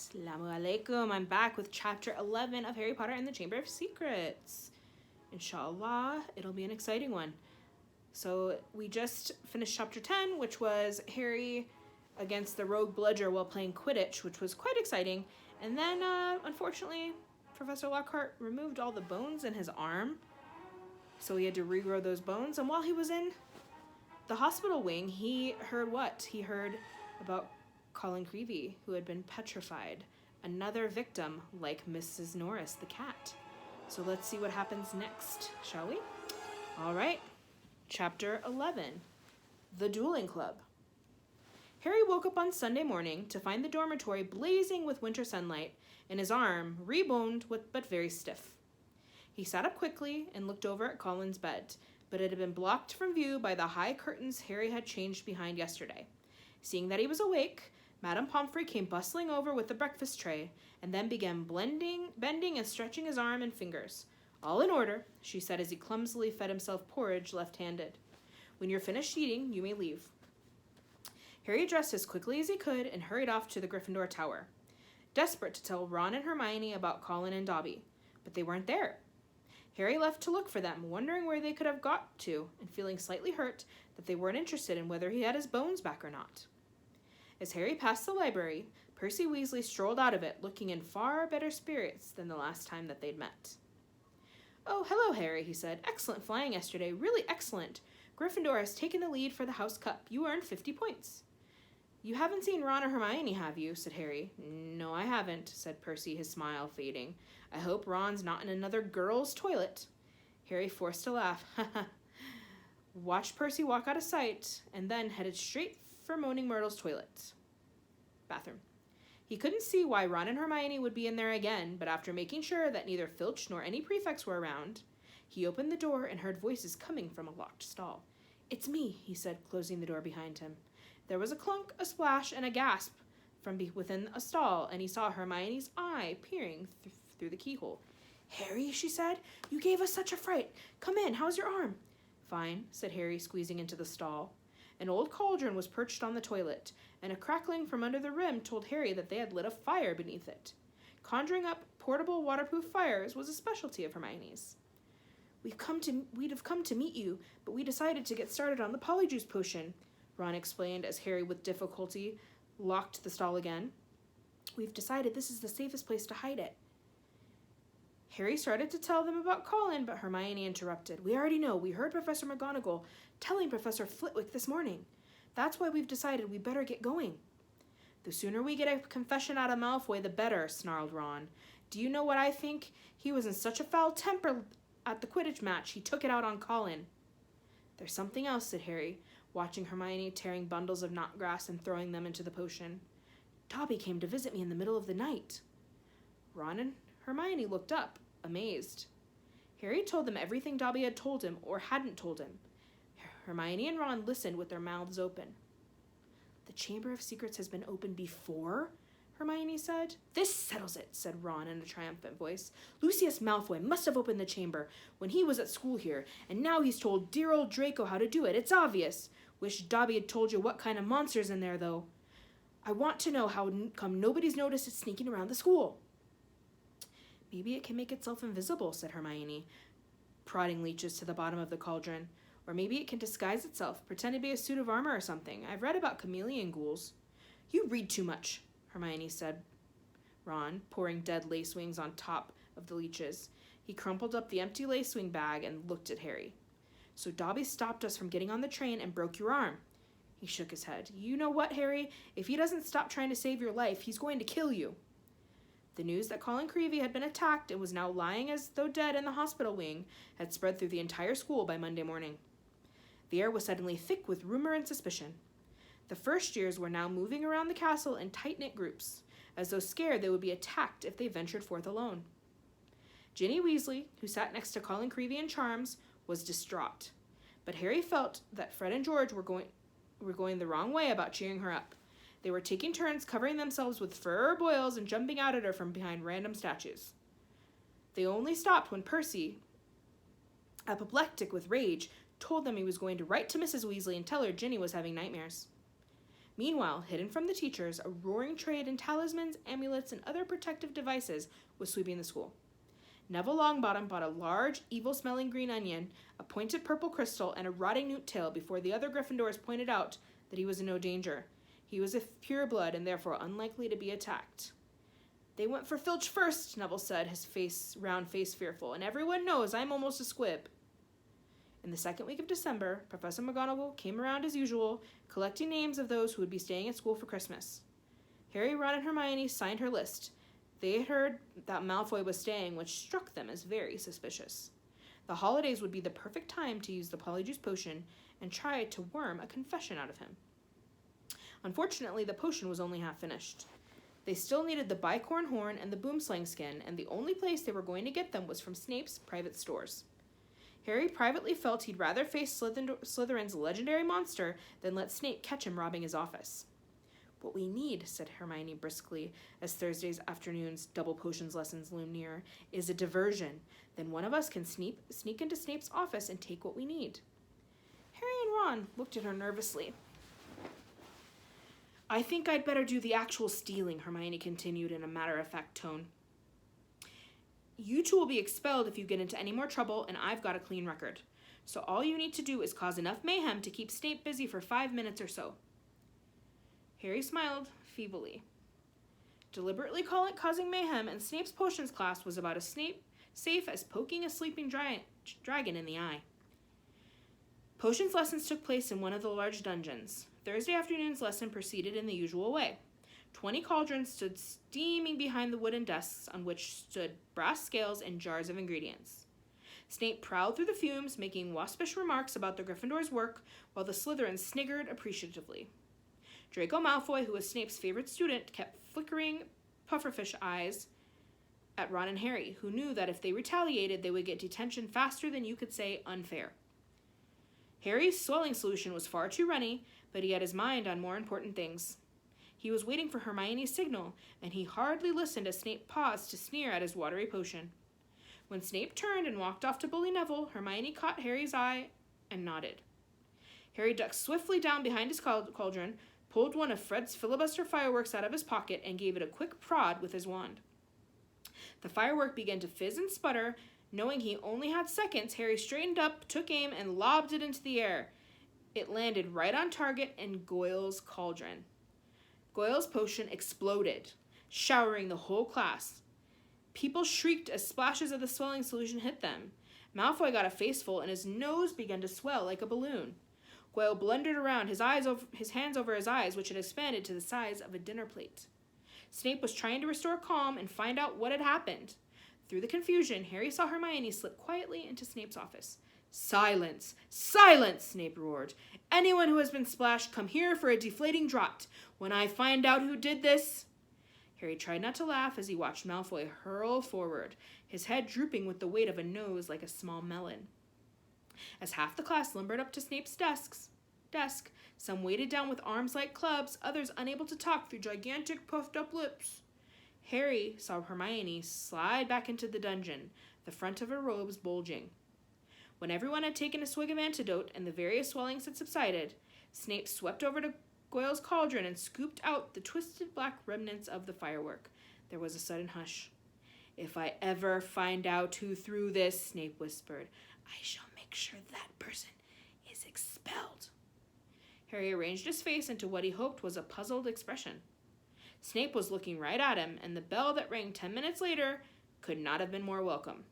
Assalamu alaikum. I'm back with chapter 11 of Harry Potter and the Chamber of Secrets. Inshallah, it'll be an exciting one. So we just finished chapter 10, which was Harry against the rogue bludger while playing Quidditch, which was quite exciting. And then, unfortunately, Professor Lockhart removed all the bones in his arm. So he had to regrow those bones. And while he was in the hospital wing, he heard what? He heard about Colin Creevey, who had been petrified. Another victim like Mrs. Norris, the cat. So let's see what happens next, shall we? All right. Chapter 11. The Dueling Club. Harry woke up on Sunday morning to find the dormitory blazing with winter sunlight and his arm reboned but very stiff. He sat up quickly and looked over at Colin's bed, but it had been blocked from view by the high curtains Harry had changed behind yesterday. Seeing that he was awake, Madame Pomfrey came bustling over with the breakfast tray and then began bending and stretching his arm and fingers. All in order, she said as he clumsily fed himself porridge left-handed. When you're finished eating, you may leave. Harry dressed as quickly as he could and hurried off to the Gryffindor Tower, desperate to tell Ron and Hermione about Colin and Dobby, but they weren't there. Harry left to look for them, wondering where they could have got to, and feeling slightly hurt that they weren't interested in whether he had his bones back or not. As Harry passed the library, Percy Weasley strolled out of it, looking in far better spirits than the last time that they'd met. "Oh, hello, Harry," he said. "Excellent flying yesterday. Really excellent. Gryffindor has taken the lead for the House Cup. You earned 50 points. "You haven't seen Ron or Hermione, have you?" said Harry. "No, I haven't," said Percy, his smile fading. "I hope Ron's not in another girl's toilet." Harry forced a laugh. Watched Percy walk out of sight, and then headed straight for Moaning Myrtle's toilet. Bathroom. He couldn't see why Ron and Hermione would be in there again, but after making sure that neither Filch nor any prefects were around, he opened the door and heard voices coming from a locked stall. "It's me," he said, closing the door behind him. There was a clunk, a splash, and a gasp from within a stall, and he saw Hermione's eye peering through the keyhole. "Harry," she said, "you gave us such a fright. Come in, how's your arm?" "Fine," said Harry, squeezing into the stall. An old cauldron was perched on the toilet, and a crackling from under the rim told Harry that they had lit a fire beneath it. Conjuring up portable waterproof fires was a specialty of Hermione's. We'd have come to meet you, but we decided to get started on the Polyjuice potion," Ron explained as Harry with difficulty locked the stall again. "We've decided this is the safest place to hide it." Harry started to tell them about Colin, but Hermione interrupted. "We already know. We heard Professor McGonagall telling Professor Flitwick this morning. That's why we've decided we better get going." "The sooner we get a confession out of Malfoy, the better," snarled Ron. "Do you know what I think? He was in such a foul temper at the Quidditch match, he took it out on Colin." "There's something else," said Harry, watching Hermione tearing bundles of knotgrass and throwing them into the potion. "Dobby came to visit me in the middle of the night." Ron and Hermione looked up, amazed. Harry told them everything Dobby had told him or hadn't told him. Hermione and Ron listened with their mouths open. "The Chamber of Secrets has been opened before?" Hermione said. "This settles it," said Ron in a triumphant voice. "Lucius Malfoy must have opened the chamber when he was at school here, and now he's told dear old Draco how to do it. It's obvious. Wish Dobby had told you what kind of monster's in there, though. I want to know how come nobody's noticed it sneaking around the school." "Maybe it can make itself invisible," said Hermione, prodding leeches to the bottom of the cauldron. "Or maybe it can disguise itself, pretend to be a suit of armor or something. I've read about chameleon ghouls." "You read too much," Hermione said. Ron, pouring dead lace wings on top of the leeches. He crumpled up the empty lacewing bag and looked at Harry. "So Dobby stopped us from getting on the train and broke your arm." He shook his head. "You know what, Harry? If he doesn't stop trying to save your life, he's going to kill you." The news that Colin Creevey had been attacked and was now lying as though dead in the hospital wing had spread through the entire school by Monday morning. The air was suddenly thick with rumor and suspicion. The first years were now moving around the castle in tight-knit groups, as though scared they would be attacked if they ventured forth alone. Ginny Weasley, who sat next to Colin Creevey and Charms, was distraught, but Harry felt that Fred and George were going the wrong way about cheering her up. They were taking turns covering themselves with fur or boils and jumping out at her from behind random statues. They only stopped when Percy, apoplectic with rage, told them he was going to write to Mrs. Weasley and tell her Ginny was having nightmares. Meanwhile, hidden from the teachers, a roaring trade in talismans, amulets, and other protective devices was sweeping the school. Neville Longbottom bought a large, evil-smelling green onion, a pointed purple crystal, and a rotting newt tail before the other Gryffindors pointed out that he was in no danger. He was of pure blood and therefore unlikely to be attacked. "They went for Filch first," Neville said, his round face fearful, "and everyone knows I'm almost a squib." In the second week of December, Professor McGonagall came around as usual, collecting names of those who would be staying at school for Christmas. Harry, Ron, and Hermione signed her list. They had heard that Malfoy was staying, which struck them as very suspicious. The holidays would be the perfect time to use the Polyjuice potion and try to worm a confession out of him. Unfortunately, the potion was only half finished. They still needed the bicorn horn and the boomslang skin, and the only place they were going to get them was from Snape's private stores. Harry privately felt he'd rather face Slytherin's legendary monster than let Snape catch him robbing his office. "What we need," said Hermione briskly, as Thursday's afternoon's double potions lessons loomed near, "is a diversion. Then one of us can sneak into Snape's office and take what we need." Harry and Ron looked at her nervously. "I think I'd better do the actual stealing," Hermione continued in a matter-of-fact tone. "You two will be expelled if you get into any more trouble, and I've got a clean record. So all you need to do is cause enough mayhem to keep Snape busy for 5 minutes or so." Harry smiled feebly. Deliberately causing mayhem in Snape's potions class was about as safe as poking a sleeping dragon in the eye. Potions lessons took place in one of the large dungeons. Thursday afternoon's lesson proceeded in the usual way. 20 cauldrons stood steaming behind the wooden desks on which stood brass scales and jars of ingredients. Snape prowled through the fumes, making waspish remarks about the Gryffindors' work, while the Slytherins sniggered appreciatively. Draco Malfoy, who was Snape's favorite student, kept flickering pufferfish eyes at Ron and Harry, who knew that if they retaliated, they would get detention faster than you could say unfair. Harry's swelling solution was far too runny, but he had his mind on more important things. He was waiting for Hermione's signal, and he hardly listened as Snape paused to sneer at his watery potion. When Snape turned and walked off to bully Neville, Hermione caught Harry's eye and nodded. Harry ducked swiftly down behind his cauldron, pulled one of Fred's filibuster fireworks out of his pocket, and gave it a quick prod with his wand. The firework began to fizz and sputter. Knowing he only had seconds, Harry straightened up, took aim, and lobbed it into the air. It landed right on target in Goyle's cauldron. Goyle's potion exploded, showering the whole class. People shrieked as splashes of the swelling solution hit them. Malfoy got a faceful, and his nose began to swell like a balloon. Goyle blundered around, his hands over his eyes, which had expanded to the size of a dinner plate. Snape was trying to restore calm and find out what had happened. Through the confusion, Harry saw Hermione slip quietly into Snape's office. "Silence! Silence!" Snape roared. "Anyone who has been splashed, come here for a deflating draught. When I find out who did this..." Harry tried not to laugh as he watched Malfoy hurl forward, his head drooping with the weight of a nose like a small melon. As half the class lumbered up to Snape's desk, some weighted down with arms like clubs, others unable to talk through gigantic puffed-up lips. Harry saw Hermione slide back into the dungeon, the front of her robes bulging. When everyone had taken a swig of antidote and the various swellings had subsided, Snape swept over to Goyle's cauldron and scooped out the twisted black remnants of the firework. There was a sudden hush. "If I ever find out who threw this," Snape whispered, "I shall make sure that person is expelled." Harry arranged his face into what he hoped was a puzzled expression. Snape was looking right at him, and the bell that rang 10 minutes later could not have been more welcome.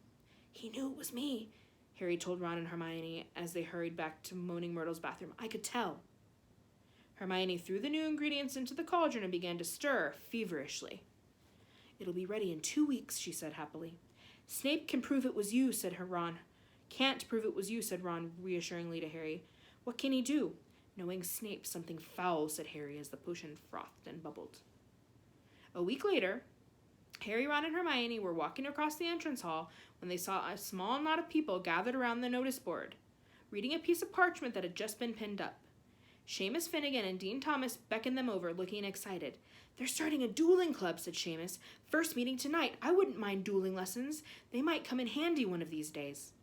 "He knew it was me," Harry told Ron and Hermione as they hurried back to Moaning Myrtle's bathroom. "I could tell." Hermione threw the new ingredients into the cauldron and began to stir feverishly. "It'll be ready in 2 weeks," she said happily. "Snape can prove it was you," said Ron. "Can't prove it was you," said Ron reassuringly to Harry. "What can he do?" "Knowing Snape, something foul," said Harry as the potion frothed and bubbled. A week later, Harry, Ron, and Hermione were walking across the entrance hall when they saw a small knot of people gathered around the notice board, reading a piece of parchment that had just been pinned up. Seamus Finnegan and Dean Thomas beckoned them over, looking excited. "They're starting a dueling club," said Seamus. "First meeting tonight. I wouldn't mind dueling lessons. They might come in handy one of these days."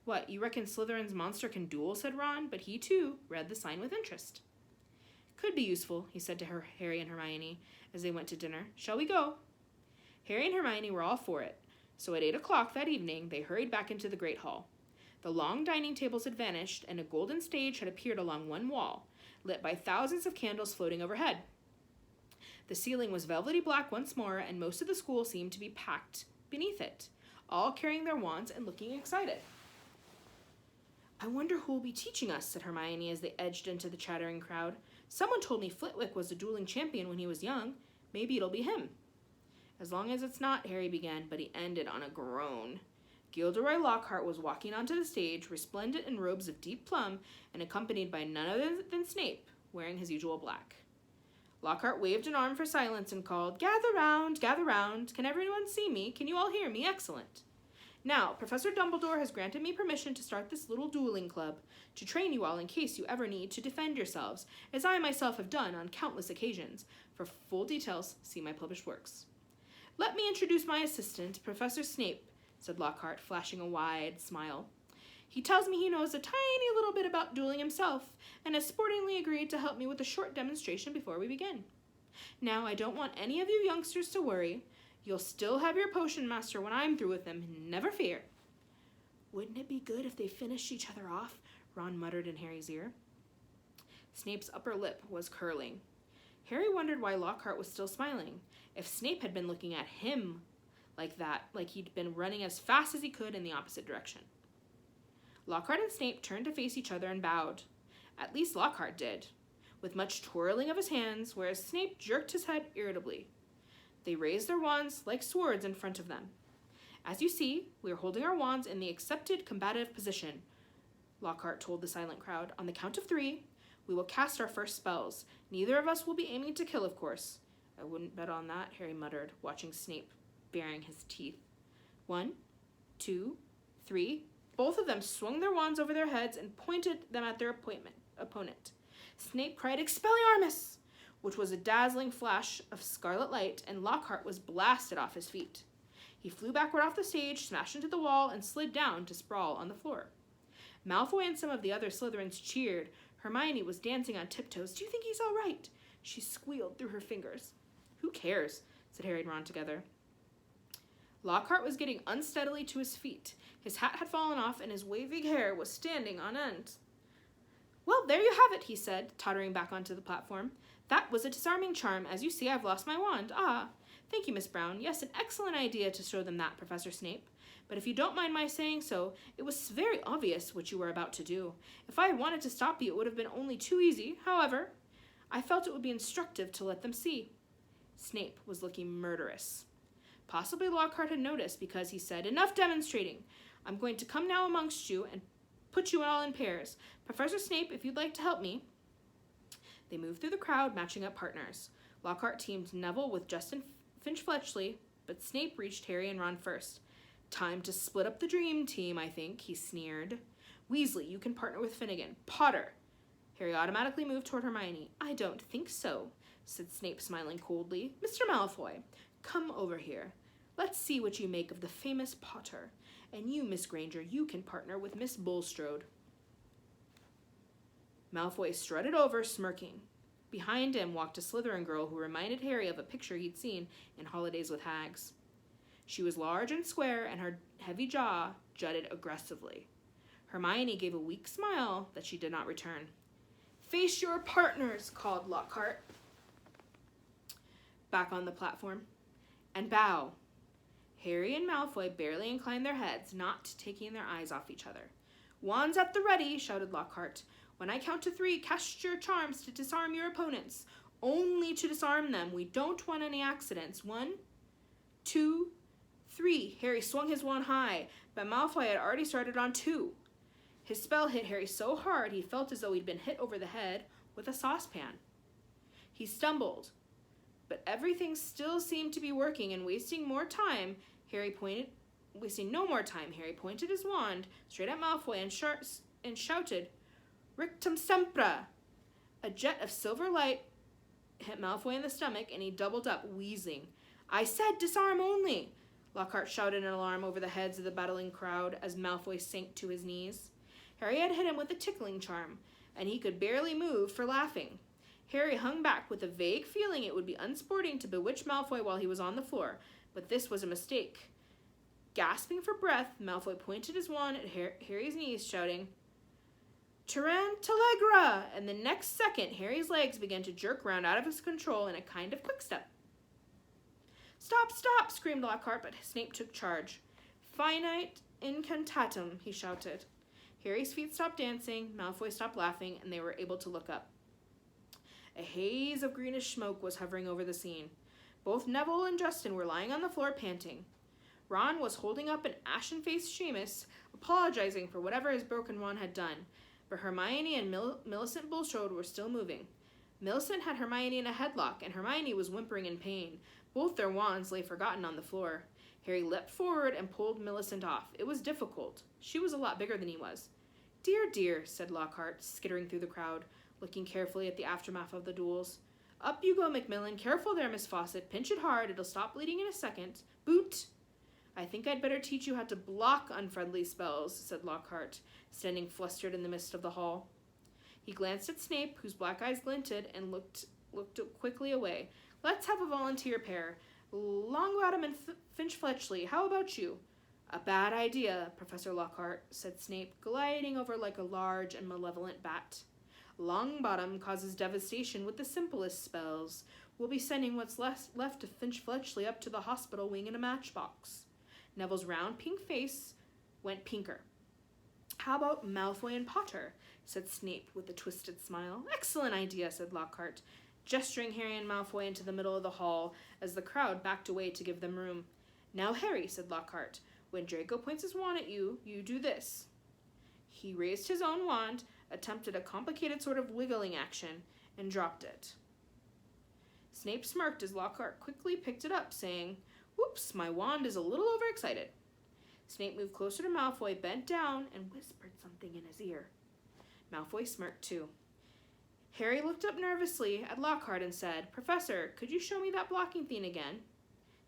"What, you reckon Slytherin's monster can duel?" said Ron, but he, too, read the sign with interest. Could be useful, he said to Harry and Hermione as they went to dinner. Shall we go? Harry and Hermione were all for it, so at 8 o'clock that evening they hurried back into the Great Hall. The long dining tables had vanished, and a golden stage had appeared along one wall, lit by thousands of candles floating overhead. The ceiling was velvety black once more, and most of the school seemed to be packed beneath it, all carrying their wands and looking excited. I wonder who will be teaching us, said Hermione as they edged into the chattering crowd. Someone told me Flitwick was a dueling champion when he was young. Maybe it'll be him. As long as it's not, Harry began, but he ended on a groan. Gilderoy Lockhart was walking onto the stage, resplendent in robes of deep plum, and accompanied by none other than Snape, wearing his usual black. Lockhart waved an arm for silence and called, Gather round, gather round. Can everyone see me? Can you all hear me? Excellent. Now, Professor Dumbledore has granted me permission to start this little dueling club, to train you all in case you ever need to defend yourselves, as I myself have done on countless occasions. For full details, see my published works. Let me introduce my assistant, Professor Snape, said Lockhart, flashing a wide smile. He tells me he knows a tiny little bit about dueling himself, and has sportingly agreed to help me with a short demonstration before we begin. Now, I don't want any of you youngsters to worry. You'll still have your potion master when I'm through with them, never fear. Wouldn't it be good if they finished each other off? Ron muttered in Harry's ear. Snape's upper lip was curling. Harry wondered why Lockhart was still smiling. If Snape had been looking at him like that, like he'd been running as fast as he could in the opposite direction. Lockhart and Snape turned to face each other and bowed. At least Lockhart did, with much twirling of his hands, whereas Snape jerked his head irritably. They raised their wands like swords in front of them. As you see, we are holding our wands in the accepted combative position, Lockhart told the silent crowd. On the count of 3, we will cast our first spells. Neither of us will be aiming to kill, of course. I wouldn't bet on that, Harry muttered, watching Snape baring his teeth. 1, 2, 3. Both of them swung their wands over their heads and pointed them at their opponent. Snape cried, Expelliarmus! Which was a dazzling flash of scarlet light, and Lockhart was blasted off his feet. He flew backward off the stage, smashed into the wall, and slid down to sprawl on the floor. Malfoy and some of the other Slytherins cheered. Hermione was dancing on tiptoes. Do you think he's all right? She squealed through her fingers. Who cares? Said Harry and Ron together. Lockhart was getting unsteadily to his feet. His hat had fallen off, and his wavy hair was standing on end. Well, there you have it, he said, tottering back onto the platform. That was a disarming charm. As you see, I've lost my wand. Ah, thank you, Miss Brown. Yes, an excellent idea to show them that, Professor Snape. But if you don't mind my saying so, it was very obvious what you were about to do. If I had wanted to stop you, it would have been only too easy. However, I felt it would be instructive to let them see. Snape was looking murderous. Possibly Lockhart had noticed, because he said, Enough demonstrating. I'm going to come now amongst you and put you all in pairs. Professor Snape, if you'd like to help me. They moved through the crowd, matching up partners. Lockhart teamed Neville with Justin Finch-Fletchley, but Snape reached Harry and Ron first. Time to split up the dream team, I think, he sneered. Weasley, you can partner with Finnegan. Potter. Harry automatically moved toward Hermione. I don't think so, said Snape, smiling coldly. Mr. Malfoy, come over here. Let's see what you make of the famous Potter. And you, Miss Granger, you can partner with Miss Bulstrode. Malfoy strutted over, smirking. Behind him walked a Slytherin girl who reminded Harry of a picture he'd seen in Holidays with Hags. She was large and square, and her heavy jaw jutted aggressively. Hermione gave a weak smile that she did not return. Face your partners, called Lockhart, back on the platform, and bow. Harry and Malfoy barely inclined their heads, not taking their eyes off each other. Wands at the ready, shouted Lockhart. When I count to 3, cast your charms to disarm your opponents. Only to disarm them. We don't want any accidents. 1, 2, 3. Harry swung his wand high, but Malfoy had already started on 2. His spell hit Harry so hard he felt as though he'd been hit over the head with a saucepan. He stumbled, but everything still seemed to be working, and wasting no more time, Harry pointed his wand straight at Malfoy and shouted, Rictum Sempra! A jet of silver light hit Malfoy in the stomach, and he doubled up, wheezing. I said disarm only! Lockhart shouted in alarm over the heads of the battling crowd as Malfoy sank to his knees. Harry had hit him with a tickling charm, and he could barely move for laughing. Harry hung back with a vague feeling it would be unsporting to bewitch Malfoy while he was on the floor, but this was a mistake. Gasping for breath, Malfoy pointed his wand at Harry's knees, shouting, Tarantalegra! And the next second, Harry's legs began to jerk round out of his control in a kind of quickstep. Stop, stop, screamed Lockhart, but Snape took charge. Finite incantatem, he shouted. Harry's feet stopped dancing, Malfoy stopped laughing, and they were able to look up. A haze of greenish smoke was hovering over the scene. Both Neville and Justin were lying on the floor panting. Ron was holding up an ashen-faced Seamus, apologizing for whatever his broken wand had done, but Hermione and Millicent Bulstrode were still moving. Millicent had Hermione in a headlock, and Hermione was whimpering in pain. Both their wands lay forgotten on the floor. Harry leapt forward and pulled Millicent off. It was difficult. She was a lot bigger than he was. Dear, dear, said Lockhart, skittering through the crowd, looking carefully at the aftermath of the duels. Up you go, Macmillan. Careful there, Miss Fawcett. Pinch it hard. It'll stop bleeding in a second. Boot! I think I'd better teach you how to block unfriendly spells, said Lockhart, standing flustered in the midst of the hall. He glanced at Snape, whose black eyes glinted, and looked quickly away. Let's have a volunteer pair. Longbottom and Finch-Fletchley, how about you? A bad idea, Professor Lockhart, said Snape, gliding over like a large and malevolent bat. Longbottom causes devastation with the simplest spells. We'll be sending what's left of Finch-Fletchley up to the hospital wing in a matchbox. Neville's round pink face went pinker. How about Malfoy and Potter? Said Snape with a twisted smile. Excellent idea, said Lockhart, gesturing Harry and Malfoy into the middle of the hall as the crowd backed away to give them room. Now, Harry, said Lockhart, when Draco points his wand at you, you do this. He raised his own wand, attempted a complicated sort of wiggling action, and dropped it. Snape smirked as Lockhart quickly picked it up, saying, Whoops, my wand is a little overexcited. Snape moved closer to Malfoy, bent down, and whispered something in his ear. Malfoy smirked too. Harry looked up nervously at Lockhart and said, Professor, could you show me that blocking thing again?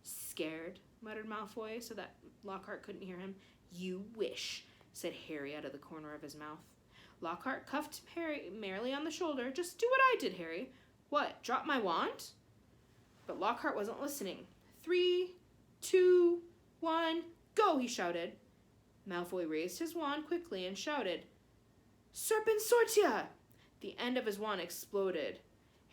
Scared, muttered Malfoy so that Lockhart couldn't hear him. You wish, said Harry out of the corner of his mouth. Lockhart cuffed Harry merrily on the shoulder. Just do what I did, Harry. What, drop my wand? But Lockhart wasn't listening. 3, 2, 1, go, he shouted. Malfoy raised his wand quickly and shouted, Serpent Sortia! The end of his wand exploded.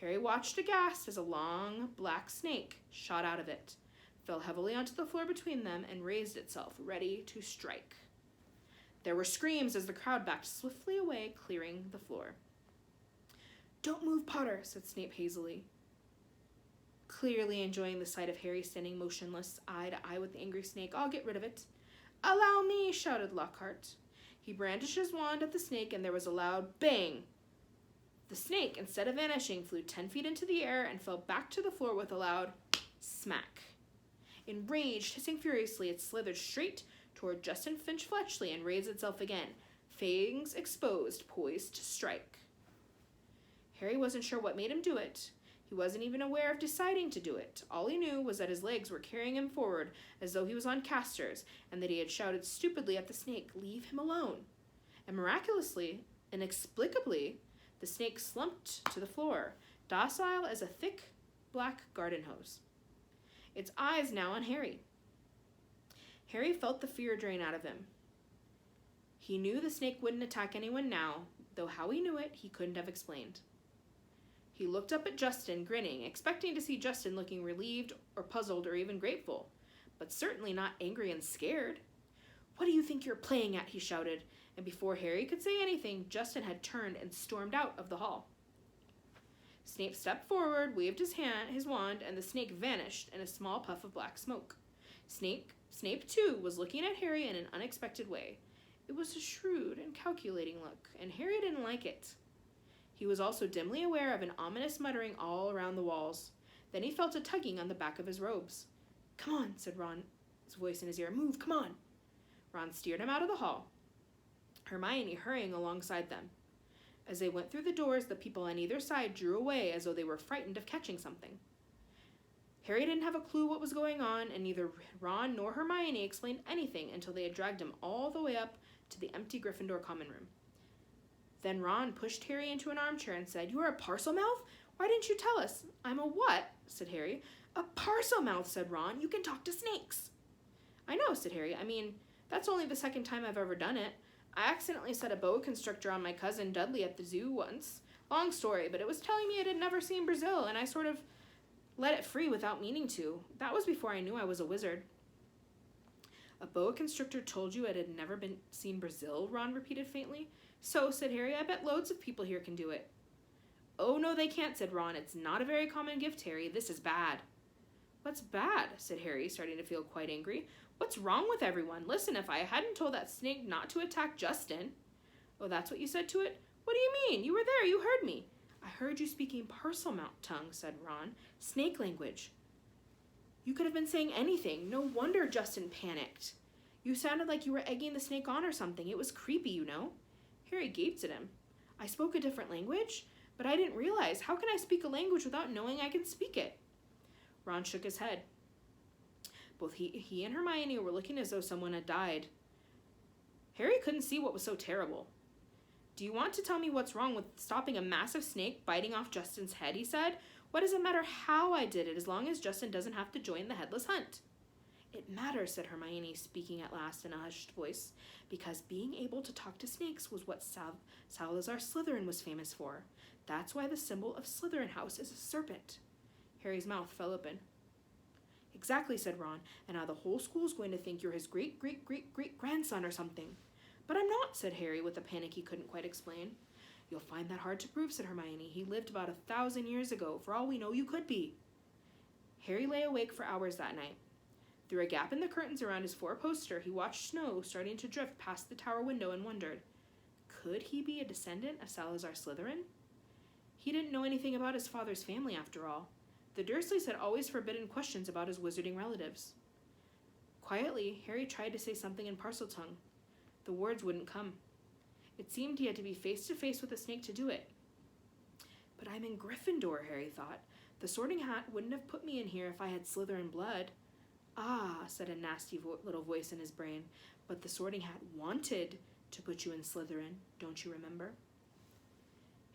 Harry watched aghast as a long, black snake shot out of it, fell heavily onto the floor between them, and raised itself, ready to strike. There were screams as the crowd backed swiftly away, clearing the floor. Don't move, Potter, said Snape hazily, clearly enjoying the sight of Harry standing motionless, eye to eye with the angry snake. I'll get rid of it. Allow me, shouted Lockhart. He brandished his wand at the snake, and there was a loud bang. The snake, instead of vanishing, flew 10 feet into the air and fell back to the floor with a loud smack. Enraged, hissing furiously, it slithered straight toward Justin Finch-Fletchley and raised itself again, fangs exposed, poised to strike. Harry wasn't sure what made him do it. He wasn't even aware of deciding to do it. All he knew was that his legs were carrying him forward as though he was on casters, and that he had shouted stupidly at the snake, Leave him alone. And miraculously, inexplicably, the snake slumped to the floor, docile as a thick, black garden hose. Its eyes now on Harry. Harry felt the fear drain out of him. He knew the snake wouldn't attack anyone now, though how he knew it, he couldn't have explained. He looked up at Justin, grinning, expecting to see Justin looking relieved or puzzled or even grateful, but certainly not angry and scared. What do you think you're playing at? He shouted, and before Harry could say anything, Justin had turned and stormed out of the hall. Snape stepped forward, waved his wand, and the snake vanished in a small puff of black smoke. Snape, too, was looking at Harry in an unexpected way. It was a shrewd and calculating look, and Harry didn't like it. He was also dimly aware of an ominous muttering all around the walls. Then he felt a tugging on the back of his robes. Come on, said Ron's voice in his ear. Move, come on. Ron steered him out of the hall, Hermione hurrying alongside them. As they went through the doors, the people on either side drew away as though they were frightened of catching something. Harry didn't have a clue what was going on, and neither Ron nor Hermione explained anything until they had dragged him all the way up to the empty Gryffindor common room. Then Ron pushed Harry into an armchair and said, You are a parcel mouth? Why didn't you tell us? I'm a what? Said Harry. A parcel mouth, said Ron. You can talk to snakes. I know, said Harry. I mean, that's only the second time I've ever done it. I accidentally set a boa constrictor on my cousin Dudley at the zoo once. Long story, but it was telling me it had never seen Brazil, and I sort of let it free without meaning to. That was before I knew I was a wizard. A boa constrictor told you it had never seen Brazil? Ron repeated faintly. So, said Harry, I bet loads of people here can do it. Oh, no, they can't, said Ron. It's not a very common gift, Harry. This is bad. What's bad? Said Harry, starting to feel quite angry. What's wrong with everyone? Listen, if I hadn't told that snake not to attack Justin... Oh, that's what you said to it? What do you mean? You were there. You heard me. I heard you speaking parcel mouth tongue, said Ron. Snake language. You could have been saying anything. No wonder Justin panicked. You sounded like you were egging the snake on or something. It was creepy, you know. Harry gaped at him. I spoke a different language? But I didn't realize. How can I speak a language without knowing I can speak it? Ron shook his head. Both he and Hermione were looking as though someone had died. Harry couldn't see what was so terrible. Do you want to tell me what's wrong with stopping a massive snake biting off Justin's head, he said. What does it matter how I did it, as long as Justin doesn't have to join the headless hunt? It matters, said Hermione, speaking at last in a hushed voice, because being able to talk to snakes was what Salazar Slytherin was famous for. That's why the symbol of Slytherin House is a serpent. Harry's mouth fell open. Exactly, said Ron, and now the whole school's going to think you're his great-great-great-great-grandson or something. But I'm not, said Harry with a panic he couldn't quite explain. You'll find that hard to prove, said Hermione. He lived about 1,000 years ago. For all we know, you could be. Harry lay awake for hours that night. Through a gap in the curtains around his four-poster, he watched snow starting to drift past the tower window and wondered, could he be a descendant of Salazar Slytherin? He didn't know anything about his father's family, after all. The Dursleys had always forbidden questions about his wizarding relatives. Quietly, Harry tried to say something in Parseltongue. The words wouldn't come. It seemed he had to be face to face with a snake to do it. But I'm in Gryffindor, Harry thought. The Sorting Hat wouldn't have put me in here if I had Slytherin blood. Ah, said a nasty little voice in his brain, but the Sorting Hat wanted to put you in Slytherin, don't you remember?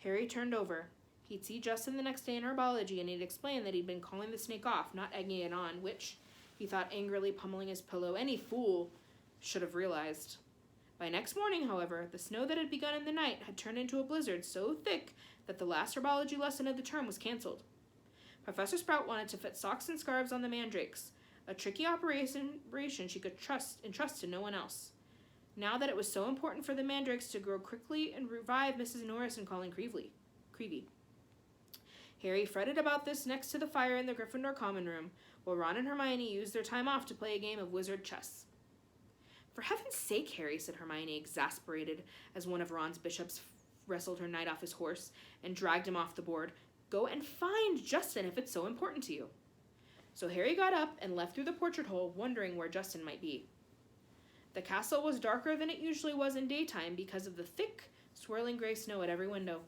Harry turned over. He'd see Justin the next day in herbology, and he'd explain that he'd been calling the snake off, not egging it on, which, he thought, angrily pummeling his pillow, any fool should have realized. By next morning, however, the snow that had begun in the night had turned into a blizzard so thick that the last herbology lesson of the term was canceled. Professor Sprout wanted to fit socks and scarves on the mandrakes, a tricky operation she could entrust to no one else. Now that it was so important for the mandrakes to grow quickly and revive Mrs. Norris and Colin Creevey. Harry fretted about this next to the fire in the Gryffindor common room, while Ron and Hermione used their time off to play a game of wizard chess. For heaven's sake, Harry, said Hermione, exasperated, as one of Ron's bishops wrestled her knight off his horse and dragged him off the board. Go and find Justin if it's so important to you. So Harry got up and left through the portrait hole, wondering where Justin might be. The castle was darker than it usually was in daytime because of the thick, swirling gray snow at every window.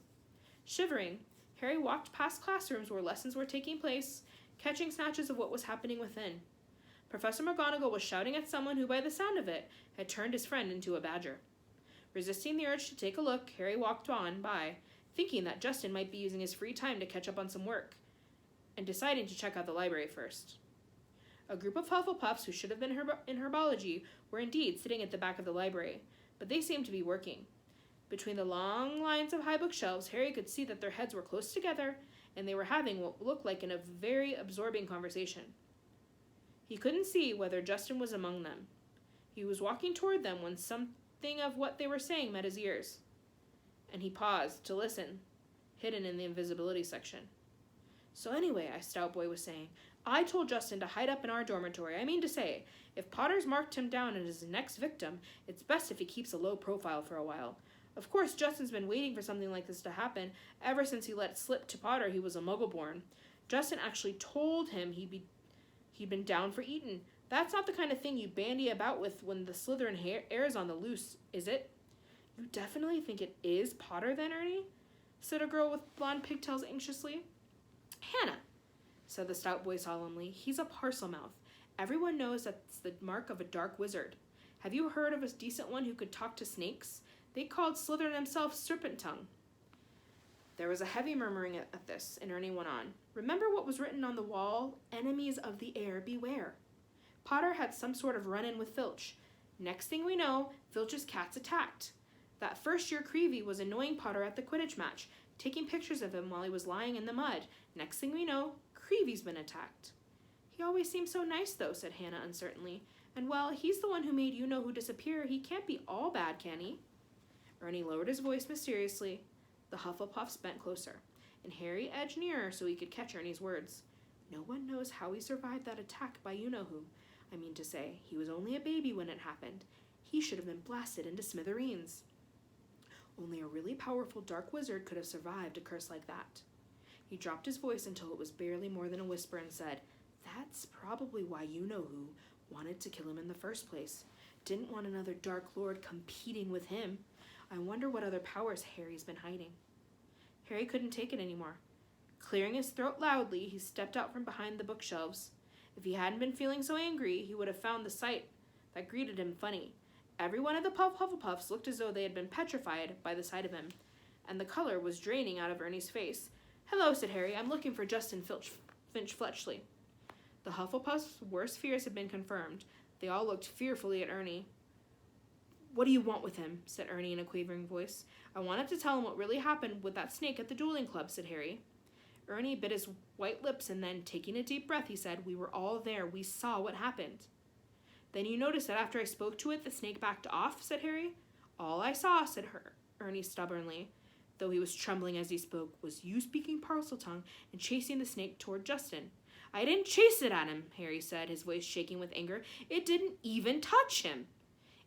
Shivering, Harry walked past classrooms where lessons were taking place, catching snatches of what was happening within. Professor McGonagall was shouting at someone who, by the sound of it, had turned his friend into a badger. Resisting the urge to take a look, Harry walked on by, thinking that Justin might be using his free time to catch up on some work, and deciding to check out the library first. A group of Hufflepuffs who should have been in herbology were indeed sitting at the back of the library, but they seemed to be working. Between the long lines of high bookshelves, Harry could see that their heads were close together, and they were having what looked like a very absorbing conversation. He couldn't see whether Justin was among them. He was walking toward them when something of what they were saying met his ears, and he paused to listen, hidden in the invisibility section. So anyway, a stout boy was saying, I told Justin to hide up in our dormitory. I mean to say, if Potter's marked him down as his next victim, it's best if he keeps a low profile for a while. Of course, Justin's been waiting for something like this to happen ever since he let slip to Potter he was a Muggle-born. Justin actually told him he'd been down for Eton. That's not the kind of thing you bandy about with when the Slytherin air's on the loose, is it? You definitely think it is Potter then, Ernie? Said a girl with blonde pigtails anxiously. Hannah, said the stout boy solemnly, he's a Parselmouth. Everyone knows that's the mark of a dark wizard. Have you heard of a decent one who could talk to snakes? They called Slytherin himself Serpent Tongue. There was a heavy murmuring at this, and Ernie went on. Remember what was written on the wall? Enemies of the air, beware. Potter had some sort of run-in with Filch. Next thing we know, Filch's cats attacked. That first year Creevy was annoying Potter at the Quidditch match, taking pictures of him while he was lying in the mud. Next thing we know, Creevy's been attacked. He always seems so nice, though, said Hannah uncertainly. And well, he's the one who made you-know-who disappear. He can't be all bad, can he? Ernie lowered his voice mysteriously. The Hufflepuffs bent closer, and Harry edged nearer so he could catch Ernie's words. No one knows how he survived that attack by you-know-who. I mean to say, he was only a baby when it happened. He should have been blasted into smithereens. Only a really powerful dark wizard could have survived a curse like that. He dropped his voice until it was barely more than a whisper and said, That's probably why you-know-who wanted to kill him in the first place. Didn't want another Dark Lord competing with him. I wonder what other powers Harry's been hiding. Harry couldn't take it anymore. Clearing his throat loudly, he stepped out from behind the bookshelves. If he hadn't been feeling so angry, he would have found the sight that greeted him funny. Every one of the Hufflepuffs looked as though they had been petrified by the sight of him, and the color was draining out of Ernie's face. Hello, said Harry. I'm looking for Justin Finch Fletchley. The Hufflepuffs' worst fears had been confirmed. They all looked fearfully at Ernie. What do you want with him? Said Ernie in a quavering voice. I wanted to tell him what really happened with that snake at the dueling club, said Harry. Ernie bit his white lips and then, taking a deep breath, he said, We were all there. We saw what happened. Then you noticed that after I spoke to it, the snake backed off, said Harry. All I saw, said Ernie stubbornly, though he was trembling as he spoke, was you speaking Parseltongue and chasing the snake toward Justin. I didn't chase it at him, Harry said, his voice shaking with anger. It didn't even touch him.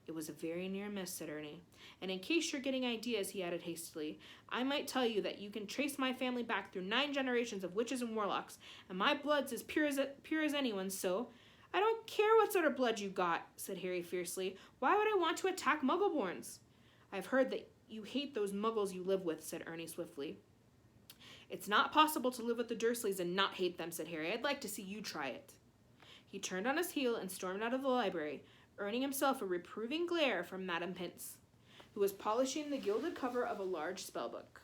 It was a very near miss, said Ernie. And in case you're getting ideas, he added hastily, I might tell you that you can trace my family back through 9 generations of witches and warlocks, and my blood's as pure as anyone's, so... I don't care what sort of blood you got, said Harry fiercely. Why would I want to attack Muggleborns? I've heard that you hate those Muggles you live with, said Ernie swiftly. It's not possible to live with the Dursleys and not hate them, said Harry. I'd like to see you try it. He turned on his heel and stormed out of the library, earning himself a reproving glare from Madame Pince, who was polishing the gilded cover of a large spellbook.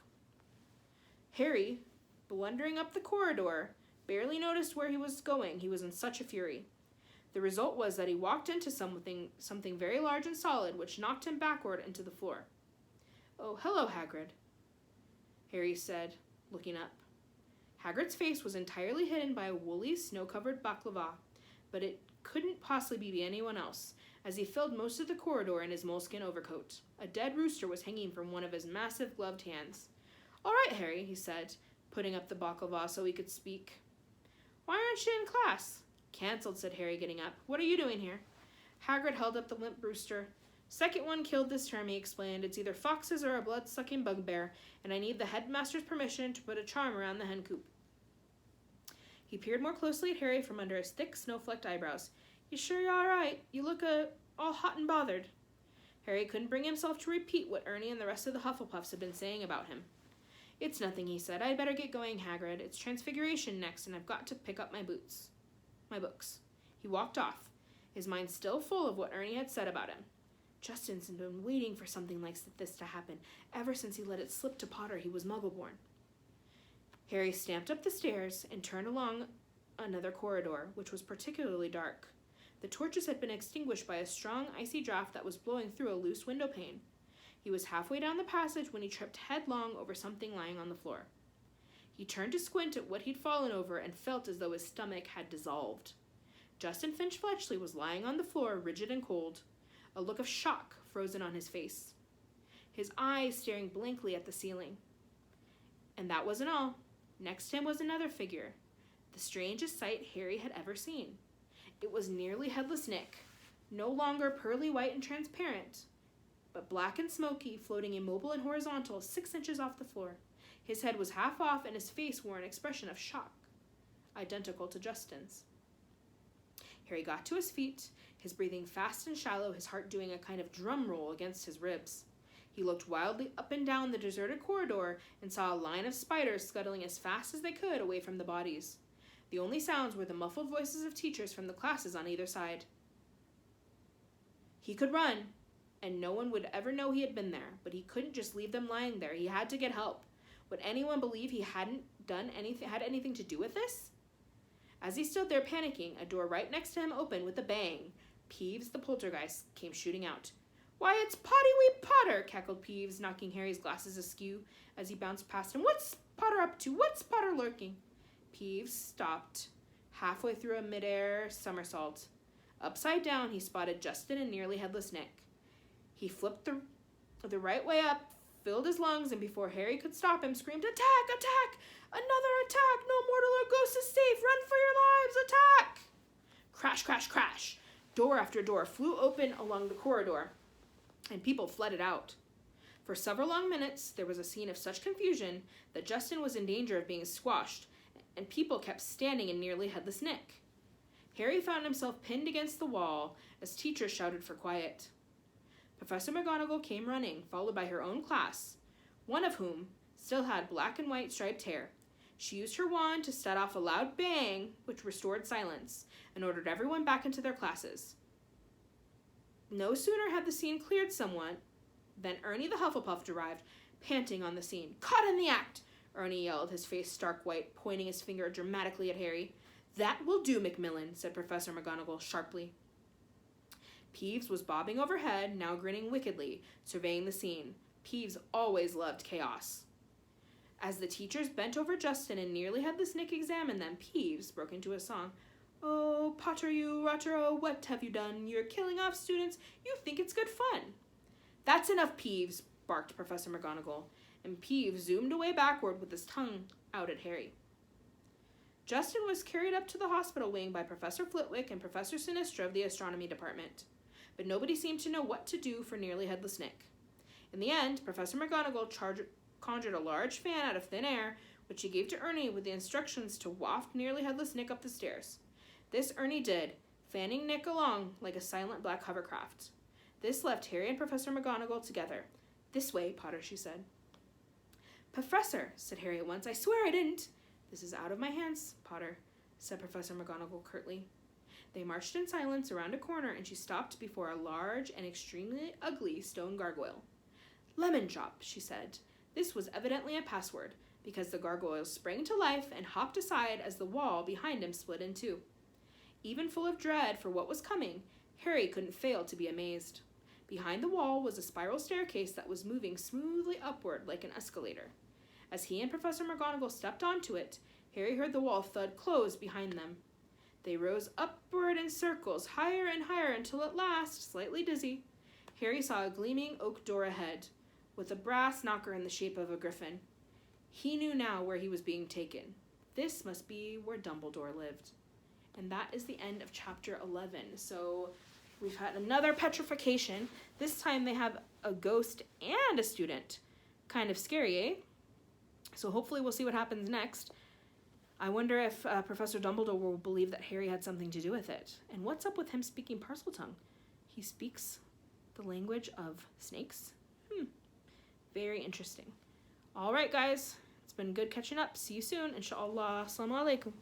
Harry, blundering up the corridor, barely noticed where he was going. He was in such a fury. The result was that he walked into something very large and solid, which knocked him backward into the floor. Oh, hello, Hagrid, Harry said, looking up. Hagrid's face was entirely hidden by a woolly, snow-covered baklava, but it couldn't possibly be anyone else, as he filled most of the corridor in his moleskin overcoat. A dead rooster was hanging from one of his massive gloved hands. All right, Harry, he said, putting up the baklava so he could speak. Why aren't you in class? Cancelled, said Harry, getting up. What are you doing here? Hagrid held up the limp rooster. Second one killed this term, he explained. It's either foxes or a blood-sucking bugbear, and I need the headmaster's permission to put a charm around the hen coop. He peered more closely at Harry from under his thick, snow-flecked eyebrows. You sure you're all right? You look all hot and bothered. Harry couldn't bring himself to repeat what Ernie and the rest of the Hufflepuffs had been saying about him. It's nothing, he said. I'd better get going, Hagrid. It's Transfiguration next, and I've got to pick up my books. My books. He walked off, his mind still full of what Ernie had said about him. Justin's been waiting for something like this to happen ever since he let it slip to Potter he was Muggleborn. Harry stamped up the stairs and turned along another corridor, which was particularly dark. The torches had been extinguished by a strong, icy draft that was blowing through a loose window pane. He was halfway down the passage when he tripped headlong over something lying on the floor. He turned to squint at what he'd fallen over and felt as though his stomach had dissolved. Justin Finch Fletchley was lying on the floor, rigid and cold, a look of shock frozen on his face, his eyes staring blankly at the ceiling. And that wasn't all. Next to him was another figure, the strangest sight Harry had ever seen. It was nearly headless Nick, no longer pearly white and transparent, but black and smoky, floating immobile and horizontal 6 inches off the floor. His head was half off, and his face wore an expression of shock, identical to Justin's. Harry got to his feet, his breathing fast and shallow, his heart doing a kind of drum roll against his ribs. He looked wildly up and down the deserted corridor and saw a line of spiders scuttling as fast as they could away from the bodies. The only sounds were the muffled voices of teachers from the classes on either side. He could run, and no one would ever know he had been there, but he couldn't just leave them lying there. He had to get help. Would anyone believe he had anything to do with this? As he stood there panicking, a door right next to him opened with a bang. Peeves the poltergeist came shooting out. "Why, it's Pottywee Potter!" cackled Peeves, knocking Harry's glasses askew as he bounced past him. "What's Potter up to? What's Potter lurking?" Peeves stopped halfway through a midair somersault. Upside down, he spotted Justin and Nearly Headless Nick. He flipped the right way up, filled his lungs, and before Harry could stop him, screamed, "Attack! Attack! Another attack! No mortal or ghost is safe! Run for your lives! Attack!" Crash, crash, crash! Door after door flew open along the corridor, and people flooded out. For several long minutes, there was a scene of such confusion that Justin was in danger of being squashed, and people kept standing in Nearly Headless Nick. Harry found himself pinned against the wall as teachers shouted for quiet. Professor McGonagall came running, followed by her own class, one of whom still had black and white striped hair. She used her wand to set off a loud bang, which restored silence, and ordered everyone back into their classes. No sooner had the scene cleared somewhat than Ernie the Hufflepuff arrived, panting on the scene. "Caught in the act!" Ernie yelled, his face stark white, pointing his finger dramatically at Harry. "That will do, Macmillan," said Professor McGonagall sharply. Peeves was bobbing overhead, now grinning wickedly, surveying the scene. Peeves always loved chaos. As the teachers bent over Justin and Nearly Headless Nick examined them, Peeves broke into a song. "Oh, Potter, you Rottero, what have you done? You're killing off students. You think it's good fun." "That's enough, Peeves," barked Professor McGonagall, and Peeves zoomed away backward with his tongue out at Harry. Justin was carried up to the hospital wing by Professor Flitwick and Professor Sinistra of the astronomy department, but nobody seemed to know what to do for Nearly Headless Nick. In the end, Professor McGonagall conjured a large fan out of thin air, which he gave to Ernie with the instructions to waft Nearly Headless Nick up the stairs. This Ernie did, fanning Nick along like a silent black hovercraft. This left Harry and Professor McGonagall together. "This way, Potter," she said. "Professor," said Harry at once, "I swear I didn't." "This is out of my hands, Potter," said Professor McGonagall curtly. They marched in silence around a corner, and she stopped before a large and extremely ugly stone gargoyle. "Lemon Drop," she said. This was evidently a password, because the gargoyle sprang to life and hopped aside as the wall behind him split in two. Even full of dread for what was coming, Harry couldn't fail to be amazed. Behind the wall was a spiral staircase that was moving smoothly upward like an escalator. As he and Professor McGonagall stepped onto it, Harry heard the wall thud close behind them. They rose upward in circles, higher and higher, until at last, slightly dizzy, Harry saw a gleaming oak door ahead, with a brass knocker in the shape of a griffin. He knew now where he was being taken. This must be where Dumbledore lived. And that is the end of chapter 11. So we've had another petrification. This time they have a ghost and a student. Kind of scary, eh? So hopefully we'll see what happens next. I wonder if Professor Dumbledore will believe that Harry had something to do with it. And what's up with him speaking Parseltongue? He speaks the language of snakes? Very interesting. All right, guys. It's been good catching up. See you soon. Inshallah. Assalamu alaikum.